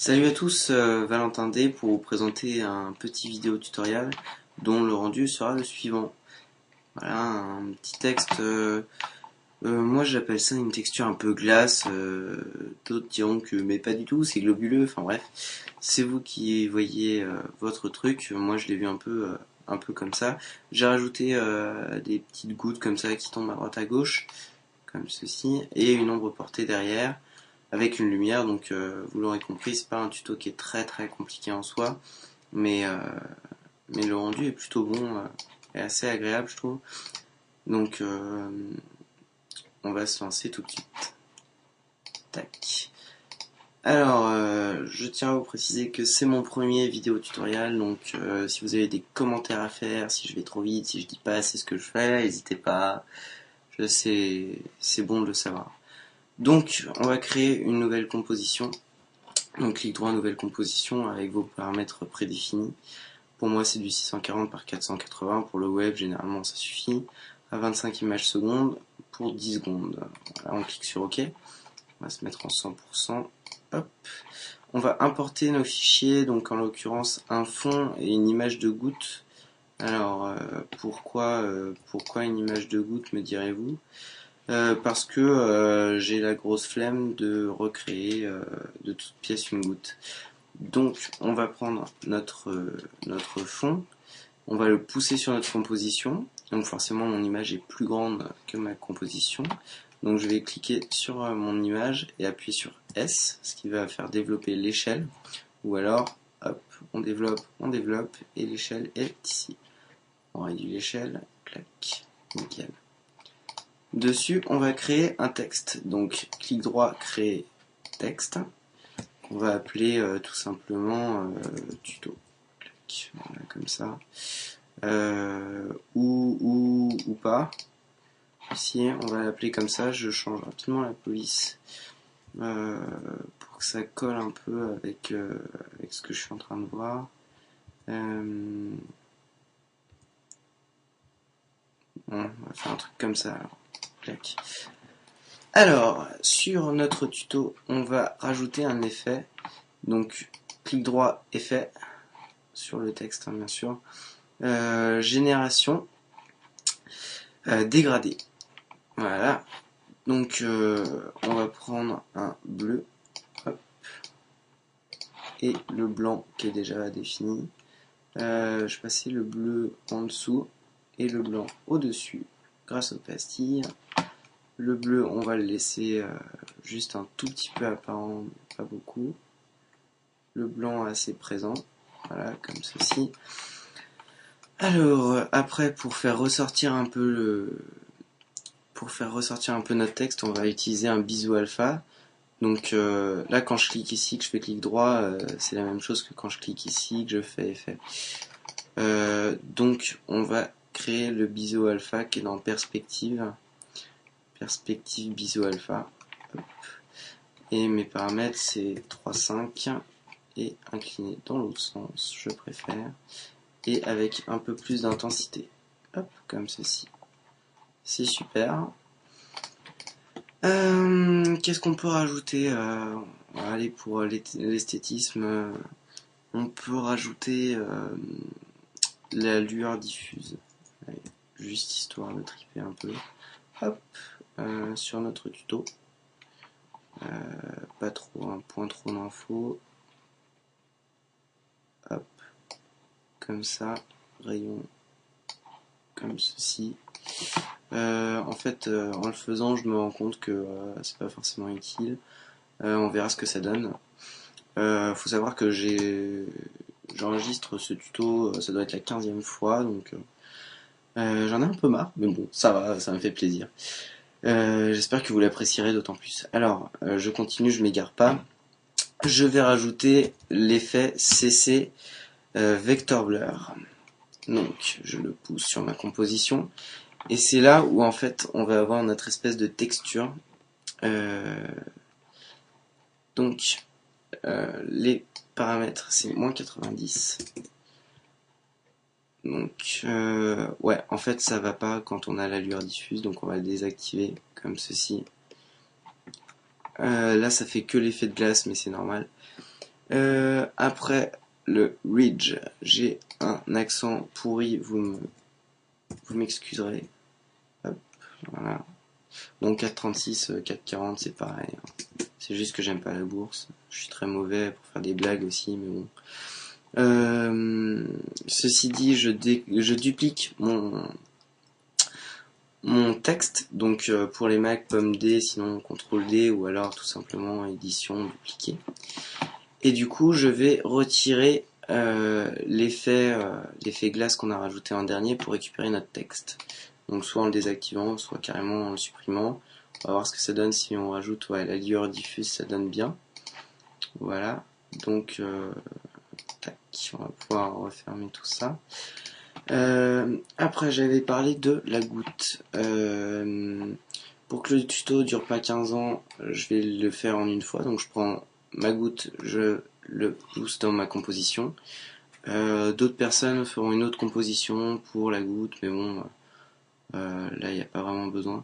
Salut à tous, Valentin D pour vous présenter un petit vidéo tutoriel dont le rendu sera le suivant. Voilà, un petit texte, moi j'appelle ça une texture un peu glace, d'autres diront que mais pas du tout, c'est globuleux, enfin bref, c'est vous qui voyez votre truc, moi je l'ai vu un peu comme ça. J'ai rajouté des petites gouttes comme ça qui tombent à droite à gauche, comme ceci, et une ombre portée derrière avec une lumière. Donc vous l'aurez compris, c'est pas un tuto qui est très compliqué en soi, mais, euh, mais le rendu est plutôt bon et assez agréable, je trouve. Donc on va se lancer tout de suite. Tac. Alors, je tiens à vous préciser que c'est mon premier vidéo tutoriel, donc si vous avez des commentaires à faire, si je vais trop vite, si je dis pas assez ce que je fais, n'hésitez pas, je sais, c'est bon de le savoir. Donc, on va créer une nouvelle composition. Donc clic droit, nouvelle composition avec vos paramètres prédéfinis. Pour moi c'est du 640 par 480, pour le web généralement ça suffit. À 25 images secondes pour 10 secondes. Voilà, on clique sur OK. On va se mettre en 100%. Hop. On va importer nos fichiers, donc en l'occurrence un fond et une image de goutte. Alors pourquoi une image de goutte, me direz-vous? Parce que j'ai la grosse flemme de recréer de toute pièce une goutte. Donc on va prendre notre fond, on va le pousser sur notre composition. Donc forcément mon image est plus grande que ma composition. Donc je vais cliquer sur mon image et appuyer sur S, ce qui va faire développer l'échelle. Ou alors, hop, on développe et l'échelle est ici. On réduit l'échelle, clac, nickel. Dessus, on va créer un texte. Donc clic droit, créer texte. On va appeler tout simplement tuto. Voilà, comme ça. Ou pas. Ici, on va l'appeler comme ça. Je change rapidement la police pour que ça colle un peu avec ce que je suis en train de voir. Bon, on va faire un truc comme ça. Alors, clac. Alors, sur notre tuto, on va rajouter un effet. Donc, clic droit, effet, sur le texte, hein, bien sûr. Génération, dégradé. Voilà. Donc, on va prendre un bleu. Hop. Et le blanc qui est déjà défini. Je passais le bleu en dessous et le blanc au-dessus grâce aux pastilles. Le bleu, on va le laisser juste un tout petit peu apparent, pas beaucoup. Le blanc assez présent, voilà, comme ceci. Alors, après, pour faire ressortir un peu notre texte, on va utiliser un biseau alpha. Donc là, quand je clique ici, que je fais clic droit, c'est la même chose que quand je clique ici, que je fais effet. Donc, on va créer le biseau alpha qui est dans perspective. Perspective biseau alpha. Hop. Et mes paramètres, c'est 3,5 et incliné dans l'autre sens, je préfère. Et avec un peu plus d'intensité. Hop, comme ceci. C'est super. Qu'est-ce qu'on peut rajouter allez, pour l'esthétisme, on peut rajouter la lueur diffuse. Allez, juste histoire de triper un peu. Hop, sur notre tuto. Pas trop, un point trop d'infos. Hop, comme ça. Rayon comme ceci. En fait, en le faisant, je me rends compte que c'est pas forcément utile. On verra ce que ça donne. Faut savoir que j'enregistre ce tuto, ça doit être la 15e fois, donc j'en ai un peu marre, mais bon, ça va, ça me fait plaisir. J'espère que vous l'apprécierez d'autant plus. Alors, je continue, je m'égare pas. Je vais rajouter l'effet CC Vector Blur. Donc, je le pousse sur ma composition. Et c'est là où, en fait, on va avoir notre espèce de texture. Donc, les paramètres, c'est moins 90. Donc, ouais, en fait, ça va pas quand on a la lueur diffuse, donc on va le désactiver comme ceci. Là, ça fait que l'effet de glace, mais c'est normal. Après le ridge, j'ai un accent pourri, vous m'excuserez. Hop, voilà. Bon, 4,36, 4,40, c'est pareil. C'est juste que j'aime pas la bourse. Je suis très mauvais pour faire des blagues aussi, mais bon. Ceci dit, je duplique mon texte, donc pour les Mac, pomme D, sinon CTRL D, ou alors tout simplement édition, dupliquer. Et du coup, je vais retirer l'effet glace qu'on a rajouté en dernier pour récupérer notre texte. Donc soit en le désactivant, soit carrément en le supprimant. On va voir ce que ça donne si on rajoute la lueur diffuse, ça donne bien. Voilà, donc tac, on va pouvoir refermer tout ça. Après, j'avais parlé de la goutte. Pour que le tuto dure pas 15 ans, je vais le faire en une fois. Donc je prends ma goutte, je le pousse dans ma composition. D'autres personnes feront une autre composition pour la goutte, mais bon, là il n'y a pas vraiment besoin.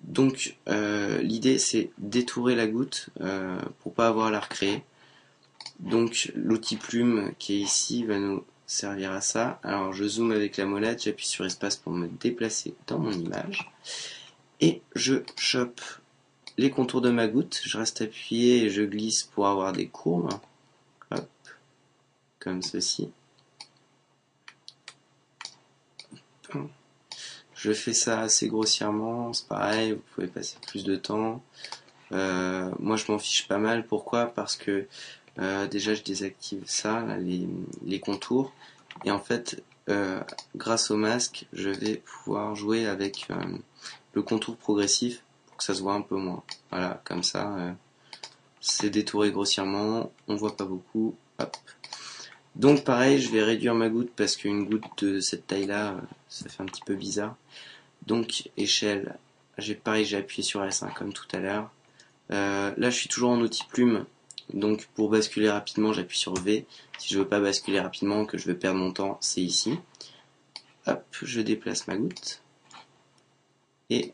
Donc l'idée c'est d'étourer la goutte pour pas avoir à la recréer. Donc l'outil plume qui est ici va nous servir à ça. Alors je zoome avec la molette, j'appuie sur espace pour me déplacer dans mon image. Et je chope les contours de ma goutte, je reste appuyé et je glisse pour avoir des courbes. Hop, comme ceci. Je fais ça assez grossièrement, c'est pareil, vous pouvez passer plus de temps. Moi je m'en fiche pas mal, pourquoi? Parce que déjà je désactive ça, là, les contours, et en fait grâce au masque je vais pouvoir jouer avec le contour progressif pour que ça se voit un peu moins. Voilà, comme ça c'est détouré grossièrement, on voit pas beaucoup. Hop. Donc pareil, je vais réduire ma goutte parce qu'une goutte de cette taille là ça fait un petit peu bizarre. Donc échelle, j'ai appuyé sur S1 comme tout à l'heure. Là je suis toujours en outil plume, donc pour basculer rapidement j'appuie sur V. Si je veux pas basculer rapidement, que je veux perdre mon temps, c'est ici. Hop, je déplace ma goutte et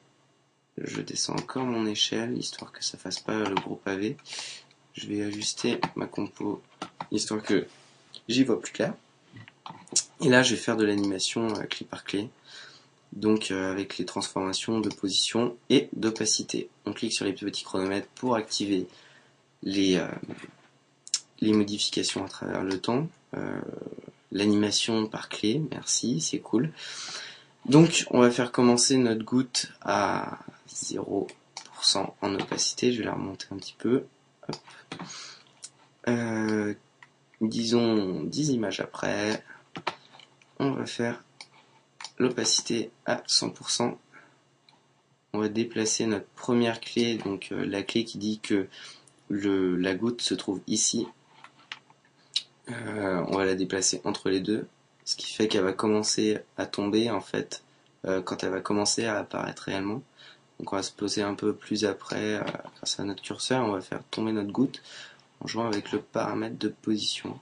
je descends encore mon échelle histoire que ça fasse pas le gros pavé. Je vais ajuster ma compo histoire que j'y vois plus clair. Et là je vais faire de l'animation clé par clé. Donc avec les transformations de position et d'opacité. On clique sur les petits chronomètres pour activer les modifications à travers le temps. L'animation par clé, merci, c'est cool. Donc on va faire commencer notre goutte à 0% en opacité. Je vais la remonter un petit peu. Disons 10 images après. On va faire l'opacité à 100%. On va déplacer notre première clé, donc la clé qui dit que la goutte se trouve ici. On va la déplacer entre les deux, ce qui fait qu'elle va commencer à tomber en fait quand elle va commencer à apparaître réellement. Donc on va se poser un peu plus après grâce à notre curseur, on va faire tomber notre goutte en jouant avec le paramètre de position.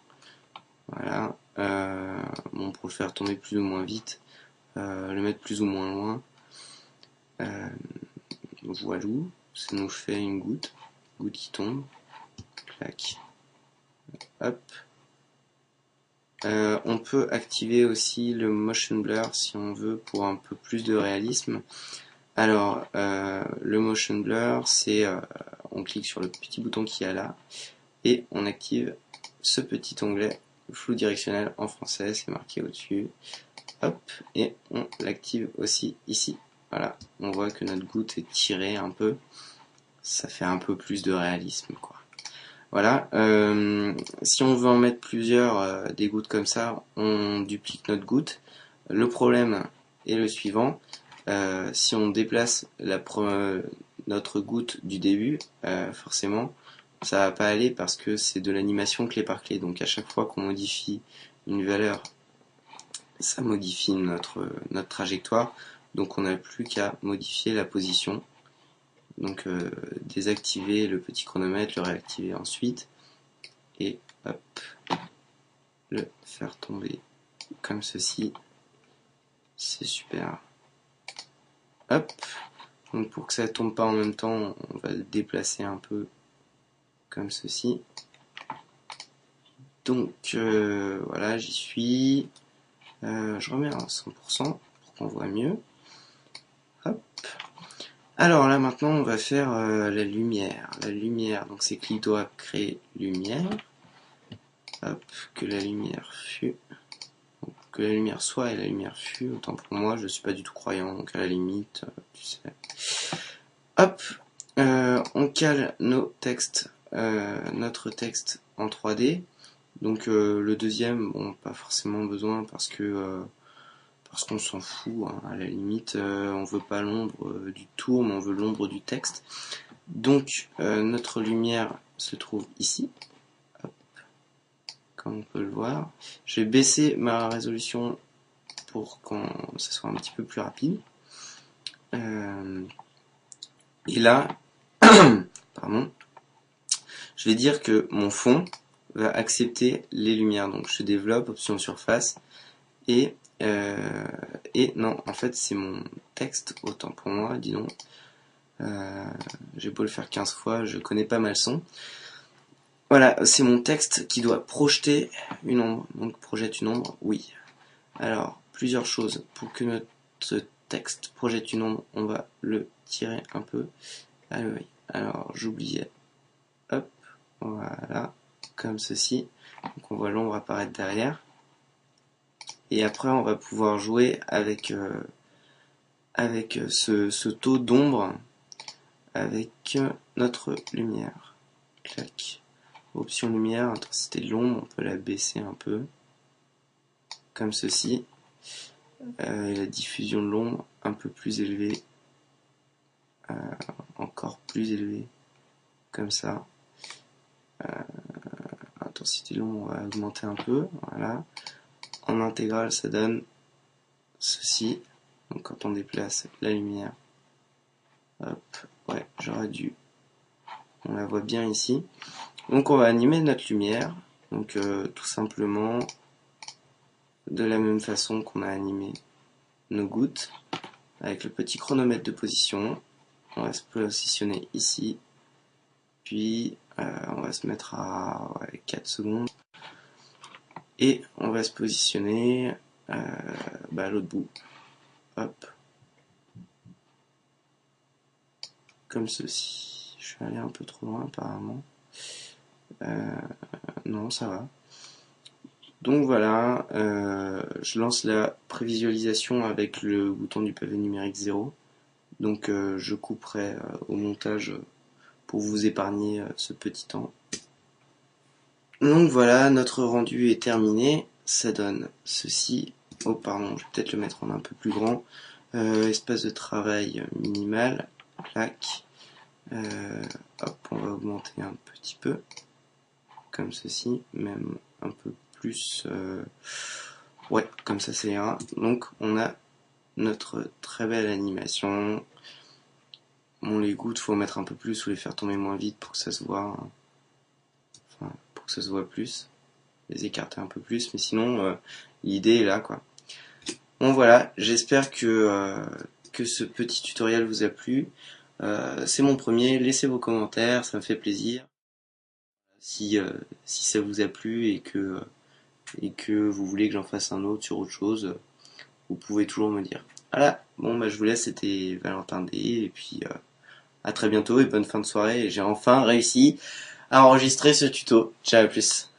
Voilà, bon, pour le faire tomber plus ou moins vite, le mettre plus ou moins loin. Voilà, ça nous fait une goutte qui tombe, clac, hop. On peut activer aussi le motion blur si on veut pour un peu plus de réalisme. Alors le motion blur c'est on clique sur le petit bouton qui est là et on active ce petit onglet flou directionnel en français, c'est marqué au-dessus. Hop, et on l'active aussi ici. Voilà, on voit que notre goutte est tirée un peu, ça fait un peu plus de réalisme quoi. Voilà, si on veut en mettre plusieurs des gouttes comme ça, on duplique notre goutte. Le problème est le suivant, si on déplace notre goutte du début, forcément ça va pas aller parce que c'est de l'animation clé par clé, donc à chaque fois qu'on modifie une valeur, ça modifie notre trajectoire, donc on n'a plus qu'à modifier la position. Donc désactiver le petit chronomètre, le réactiver ensuite et hop, le faire tomber comme ceci. C'est super. Hop, donc pour que ça tombe pas en même temps, on va le déplacer un peu comme ceci. Donc voilà, j'y suis. Je remets à 100% pour qu'on voit mieux. Hop. Alors là maintenant on va faire la lumière. La lumière, donc c'est clic droit créer lumière. Hop, que la lumière fût. Donc, que la lumière soit et la lumière fût. Autant pour moi, je suis pas du tout croyant, donc à la limite, tu sais. Hop, on cale nos textes, notre texte en 3D. Donc le deuxième, bon, pas forcément besoin parce qu'on s'en fout, hein. À la limite, on veut pas l'ombre du tour, mais on veut l'ombre du texte. Donc notre lumière se trouve ici, hop, comme on peut le voir. Je vais baisser ma résolution pour que ça soit un petit peu plus rapide. Et là, pardon, je vais dire que mon fond va accepter les lumières. Donc je développe, option surface, et non, en fait c'est mon texte, autant pour moi, dis donc. J'ai beau le faire 15 fois, je connais pas ma leçon. Voilà, c'est mon texte qui doit projeter une ombre. Donc projette une ombre, oui. Alors, plusieurs choses. Pour que notre texte projette une ombre, on va le tirer un peu. Ah oui, alors j'oubliais. Hop, voilà, comme ceci. Donc on voit l'ombre apparaître derrière. Et après on va pouvoir jouer avec ce taux d'ombre avec notre lumière. Clac. Option lumière, intensité de l'ombre, on peut la baisser un peu. Comme ceci. Et la diffusion de l'ombre un peu plus élevée. Encore plus élevée. Comme ça. Intensité de l'ombre, on va augmenter un peu. Voilà. En intégrale, ça donne ceci. Donc quand on déplace la lumière, hop, ouais, j'aurais dû. On la voit bien ici. Donc on va animer notre lumière. Donc tout simplement de la même façon qu'on a animé nos gouttes, avec le petit chronomètre de position. On va se positionner ici. Puis on va se mettre à 4 secondes. Et on va se positionner à l'autre bout. Hop. Comme ceci. Je suis allé un peu trop loin apparemment. Non, ça va. Donc voilà, je lance la prévisualisation avec le bouton du pavé numérique 0. Donc je couperai au montage pour vous épargner ce petit temps. Donc voilà, notre rendu est terminé. Ça donne ceci. Oh pardon, je vais peut-être le mettre en un peu plus grand. Espace de travail minimal. Clac. Hop, on va augmenter un petit peu. Comme ceci, même un peu plus. Ouais, comme ça c'est ira. Donc on a notre très belle animation. Bon, les gouttes, faut mettre un peu plus ou les faire tomber moins vite pour que ça se voit. Enfin, pour que ça se voit plus. Les écarter un peu plus, mais sinon, l'idée est là, quoi. Bon, voilà, j'espère que ce petit tutoriel vous a plu. C'est mon premier, laissez vos commentaires, ça me fait plaisir. Si ça vous a plu et que vous voulez que j'en fasse un autre sur autre chose, vous pouvez toujours me dire. Voilà, bon bah je vous laisse, c'était Valentin D, et puis à très bientôt et bonne fin de soirée, j'ai enfin réussi à enregistrer ce tuto. Ciao, à plus.